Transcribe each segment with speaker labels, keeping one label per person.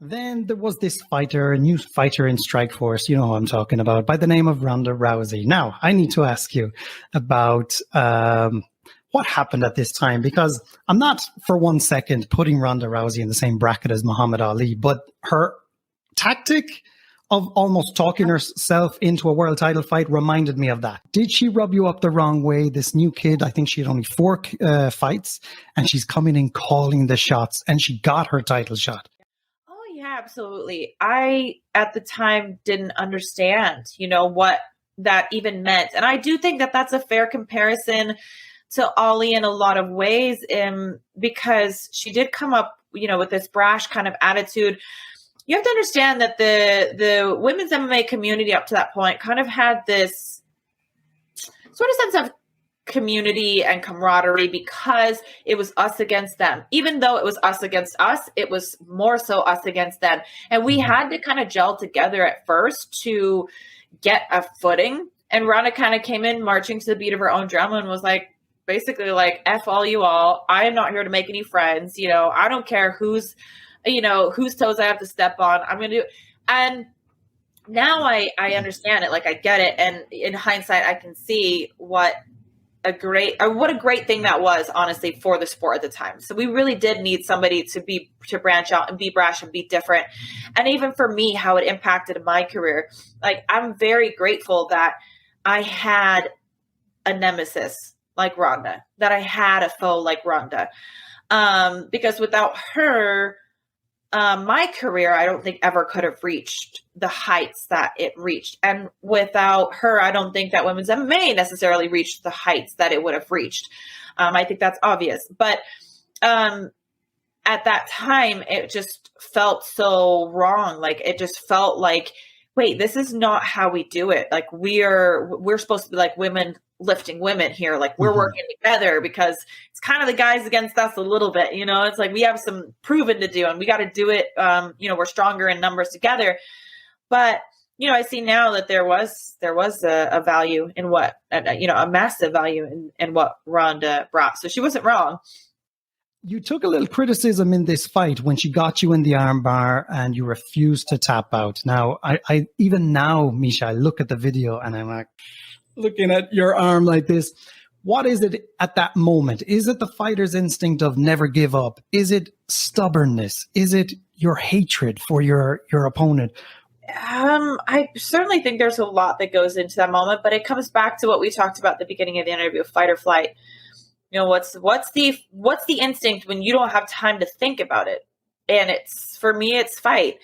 Speaker 1: Then there was this fighter, a new fighter in Strikeforce, you know who I'm talking about, by the name of Ronda Rousey. Now, I need to ask you about what happened at this time, because I'm not for 1 second putting Ronda Rousey in the same bracket as Muhammad Ali, but her tactic of almost talking herself into a world title fight reminded me of that. Did she rub you up the wrong way? This new kid, I think she had only 4 fights, and she's coming in calling the shots, and she got her title shot.
Speaker 2: Oh, yeah, absolutely. I, at the time, didn't understand, what that even meant. And I do think that that's a fair comparison to Ali in a lot of ways, because she did come up, with this brash kind of attitude. You have to understand that the women's MMA community up to that point kind of had this sort of sense of community and camaraderie because it was us against them. Even though it was us against us, it was more so us against them. And we had to kind of gel together at first to get a footing. And Ronda kind of came in marching to the beat of her own drum and was like, basically like, F all you all. I am not here to make any friends. I don't care whose toes I have to step on. I'm going to do. And now I understand it. Like, I get it. And in hindsight, I can see what a great thing that was, honestly, for the sport at the time. So we really did need somebody to branch out and be brash and be different. And even for me, how it impacted my career. Like, I'm very grateful that I had a nemesis like Ronda, that I had a foe like Ronda. Because without her, my career, I don't think ever could have reached the heights that it reached. And without her, I don't think that women's MMA necessarily reached the heights that it would have reached. I think that's obvious. But at that time, it just felt so wrong. Like, it just felt like, wait, this is not how we do it. Like, we're supposed to be like women lifting women here. Like, we're working together, because it's kind of the guys against us a little bit, it's like we have some proving to do and we got to do it. We're stronger in numbers together. But, I see now that there was a value in what, a massive value in what Ronda brought. So she wasn't wrong.
Speaker 1: You took a little criticism in this fight when she got you in the armbar and you refused to tap out. Now, I even now, MIESHA, I look at the video and I'm like, looking at your arm like this. What is it at that moment? Is it the fighter's instinct of never give up? Is it stubbornness? Is it your hatred for your opponent?
Speaker 2: I certainly think there's a lot that goes into that moment, but it comes back to what we talked about at the beginning of the interview, fight or flight. What's the instinct when you don't have time to think about it? And for me, it's fight.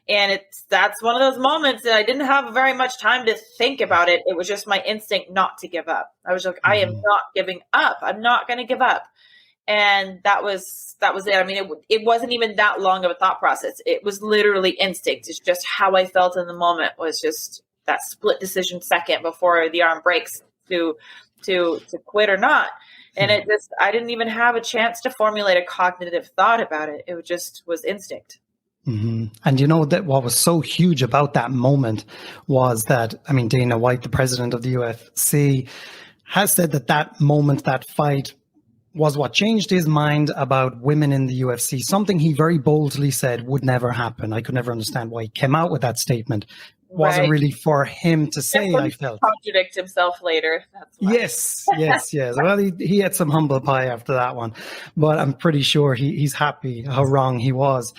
Speaker 2: And that's one of those moments that I didn't have very much time to think about it. It was just my instinct not to give up. I was like, I am not giving up. I'm not going to give up. And that was it. I mean, it wasn't even that long of a thought process. It was literally instinct. It's just how I felt in the moment, was just that split decision second before the arm breaks to quit or not. And I didn't even have a chance to formulate a cognitive thought about it. It just was instinct.
Speaker 1: Mm-hmm. And that what was so huge about that moment was that, Dana White, the president of the UFC, has said that moment, that fight, was what changed his mind about women in the UFC. Something he very boldly said would never happen. I could never understand why he came out with that statement. It wasn't really for him to say, I felt.
Speaker 2: Contradict himself later. That's why.
Speaker 1: Yes. Well, he had some humble pie after that one, but I'm pretty sure he's happy how wrong he was.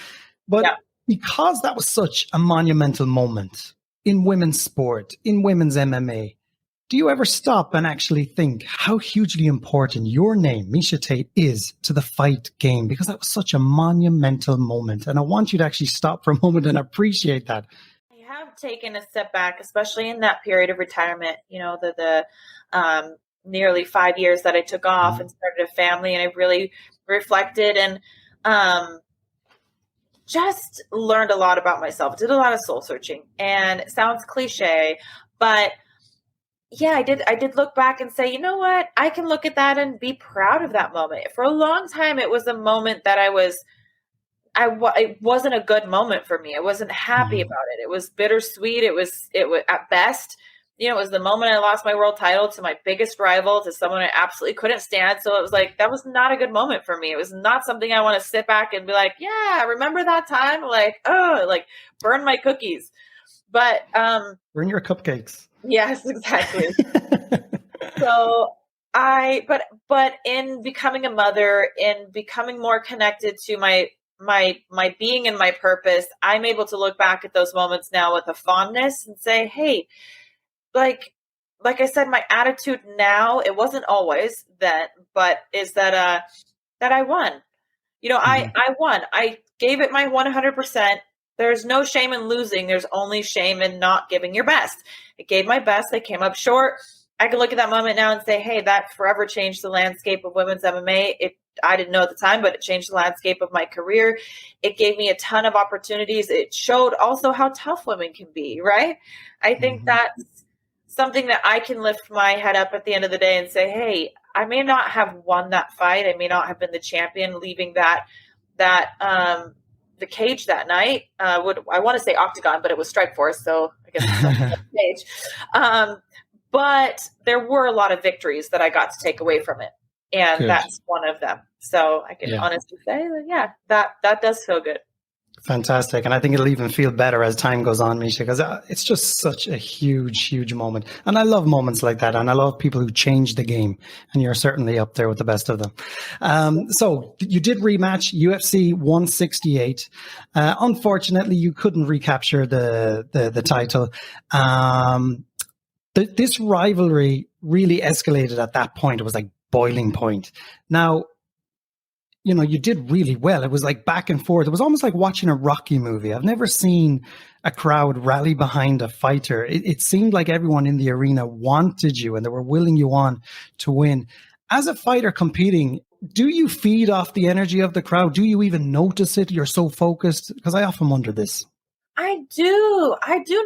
Speaker 1: But because that was such a monumental moment in women's sport, in women's MMA, do you ever stop and actually think how hugely important your name, MIESHA Tate, is to the fight game? Because that was such a monumental moment. And I want you to actually stop for a moment and appreciate that.
Speaker 2: I have taken a step back, especially in that period of retirement, the nearly 5 years that I took off and started a family. And I really reflected and just learned a lot about myself, did a lot of soul searching. And it sounds cliche, but yeah, I did look back and say, you know what? I can look at that and be proud of that moment. For a long time, it was a moment that it wasn't a good moment for me. I wasn't happy about it. It was bittersweet. It was at best. you know, it was the moment I lost my world title to my biggest rival, to someone I absolutely couldn't stand. So it was like, that was not a good moment for me. It was not something I want to sit back and be like, yeah, remember that time? Like, oh, like burn my cookies. But
Speaker 1: burn your cupcakes.
Speaker 2: Yes, exactly. So but in becoming a mother, in becoming more connected to my being and my purpose, I'm able to look back at those moments now with a fondness and say, hey, like I said, my attitude now, it wasn't always that, but is that I won. You know, I won. I gave it my 100%. There's no shame in losing. There's only shame in not giving your best. I gave my best. I came up short. I can look at that moment now and say, hey, that forever changed the landscape of women's MMA. I didn't know at the time, but it changed the landscape of my career. It gave me a ton of opportunities. It showed also how tough women can be, right? I think that's something that I can lift my head up at the end of the day and say, hey, I may not have won that fight. I may not have been the champion, leaving the cage that night. I want to say octagon, but it was Strikeforce, so I guess it's not the cage. But there were a lot of victories that I got to take away from it, and that's one of them. So I can honestly say that, that does feel good.
Speaker 1: Fantastic. And I think it'll even feel better as time goes on, MIESHA, because it's just such a huge, huge moment. And I love moments like that. And I love people who change the game. And you're certainly up there with the best of them. So you did rematch UFC 168. Unfortunately, you couldn't recapture the title. This rivalry really escalated at that point. It was like boiling point. Now, you know, you did really well. It was like back and forth. It was almost like watching a Rocky movie. I've never seen a crowd rally behind a fighter. It seemed like everyone in the arena wanted you and they were willing you on to win. As a fighter competing, do you feed off the energy of the crowd? Do you even notice it? You're so focused? Because I often wonder this.
Speaker 2: I do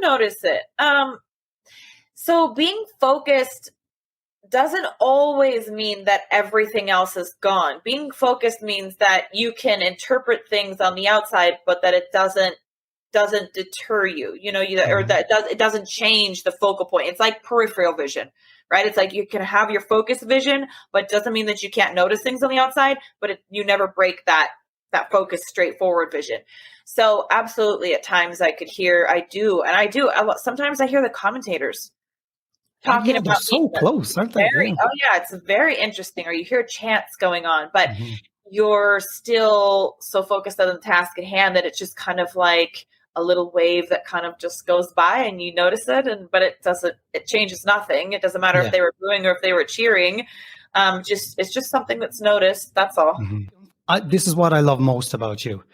Speaker 2: notice it. So being focused doesn't always mean that everything else is gone. Being focused means that you can interpret things on the outside, but that it doesn't deter you, you know, or that it doesn't change the focal point. It's like peripheral vision, right? It's like you can have your focus vision, but it doesn't mean that you can't notice things on the outside, but you never break that focus, straightforward vision. So absolutely, at times I could hear, sometimes I hear the commentators talking about
Speaker 1: they're so close, aren't they?
Speaker 2: Oh yeah, it's very interesting. Or you hear chants going on, but you're still so focused on the task at hand that it's just kind of like a little wave that kind of just goes by and you notice it, but it changes nothing. It doesn't matter if they were booing or if they were cheering. It's just something that's noticed. That's all.
Speaker 1: This is what I love most about you.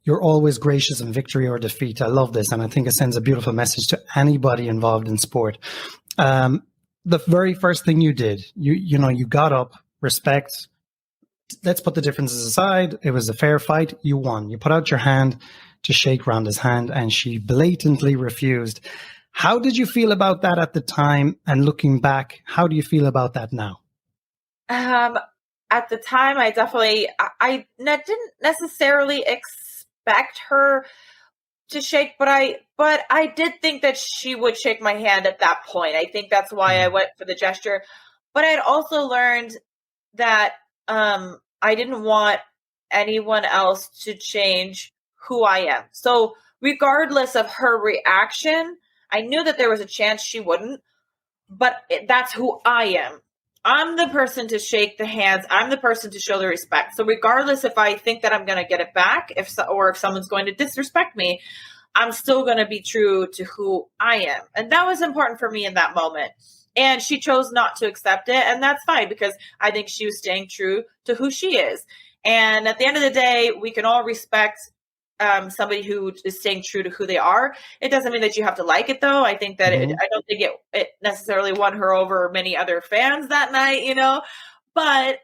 Speaker 1: You're always gracious in victory or defeat. I love this. And I think it sends a beautiful message to anybody involved in sport. The very first thing you did, you got up, respect. Let's put the differences aside. It was a fair fight. You won. You put out your hand to shake Ronda's hand and she blatantly refused. How did you feel about that at the time? And looking back, how do you feel about that now?
Speaker 2: At the time, I didn't necessarily expect her to shake, but I did think that she would shake my hand at that point. I think that's why I went for the gesture. But I'd also learned that I didn't want anyone else to change who I am. So regardless of her reaction, I knew that there was a chance she wouldn't, but that's who I am. I'm the person to shake the hands. I'm the person to show the respect. So regardless if I think that I'm going to get it back, or if someone's going to disrespect me, I'm still going to be true to who I am. And that was important for me in that moment. And she chose not to accept it. And that's fine, because I think she was staying true to who she is. And at the end of the day, we can all respect somebody who is staying true to who they are. It doesn't mean that you have to like it, though. I think that I don't think it necessarily won her over many other fans that night, you know. But,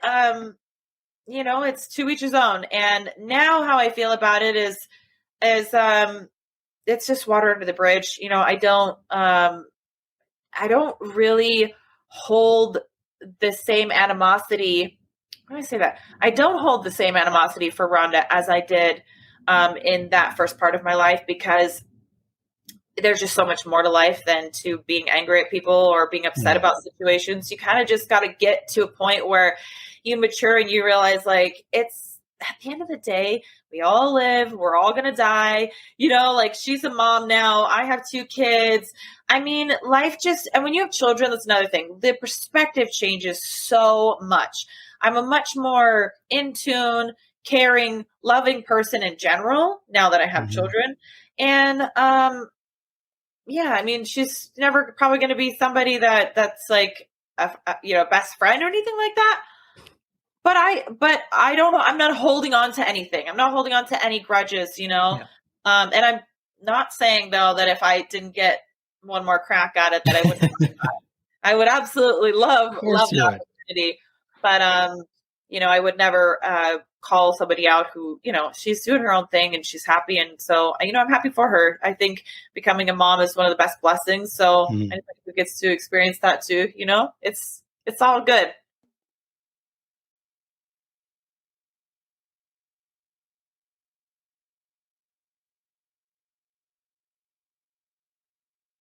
Speaker 2: you know, it's to each his own. And now how I feel about it is it's just water under the bridge. You know, I don't really hold the same animosity. How do I say that? I don't hold the same animosity for Ronda as I did in that first part of my life, because there's just so much more to life than to being angry at people or being upset about situations. You kind of just got to get to a point where you mature and you realize, like, it's at the end of the day, we all live, we're all going to die, you know, like, she's a mom now. I have 2 kids. I mean, life just, and when you have children, that's another thing. The perspective changes so much. I'm a much more in tune, caring, loving person in general now that I have children. And, yeah, I mean, she's never probably going to be somebody that's like a best friend or anything like that. But I don't know. I'm not holding on to anything. I'm not holding on to any grudges, you know. And I'm not saying though that if I didn't get one more crack at it, that I wouldn't. I would absolutely love the opportunity. But you know, I would never call somebody out who, you know, she's doing her own thing and she's happy. And so, you know, I'm happy for her. I think becoming a mom is one of the best blessings. So anybody who gets to experience that too, you know, it's all good.